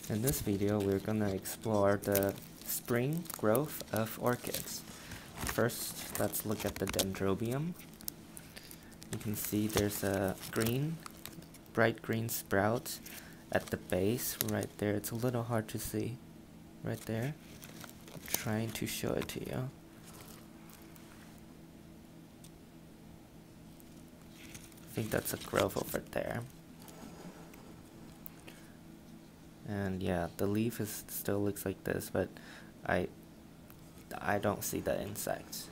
In this video, we're gonna explore the spring growth of orchids. First, let's look at the dendrobium. You can see there's a bright green sprout at the base right there. It's a little hard to see right there. I'm trying to show it to you. I think that's a growth over there. And yeah, the leaf still looks like this, but I don't see the insects.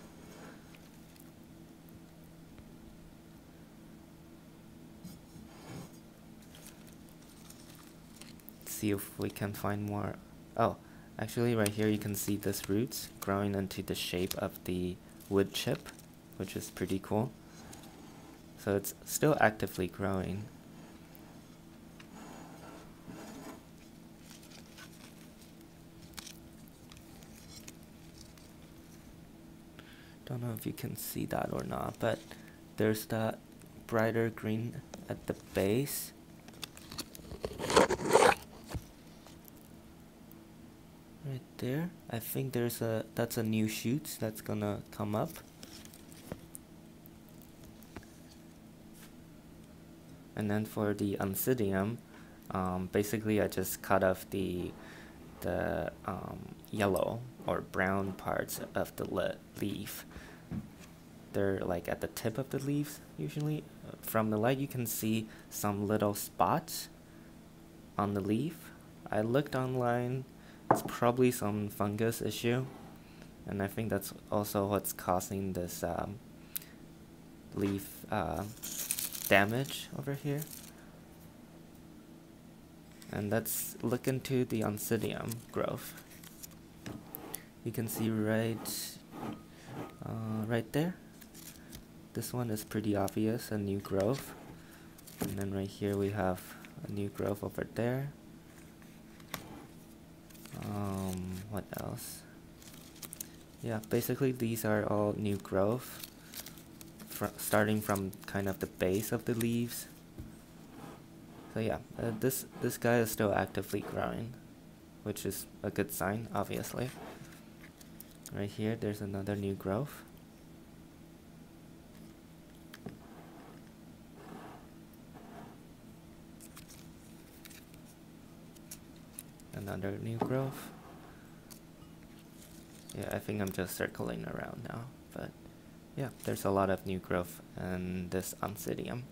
See if we can find more. Oh, actually right here you can see this roots growing into the shape of the wood chip, which is pretty cool. So it's still actively growing. Don't know if you can see that or not, but there's that brighter green at the base. Right there. I think that's a new shoot that's gonna come up. And then for the oncidium, basically I just cut off the yellow or brown parts of the leaf. They're like at the tip of the leaves usually. From the light you can see some little spots on the leaf. I looked online, it's probably some fungus issue, and I think that's also what's causing this leaf damage over here. And let's look into the oncidium growth. You can see right there. This one is pretty obvious, a new growth. And then right here we have a new growth over there. What else? Yeah, basically these are all new growth, starting from kind of the base of the leaves. So yeah, this guy is still actively growing, which is a good sign, obviously. Right here, there's another new growth. Another new growth. Yeah, I think I'm just circling around now, but yeah, there's a lot of new growth in this oncidium.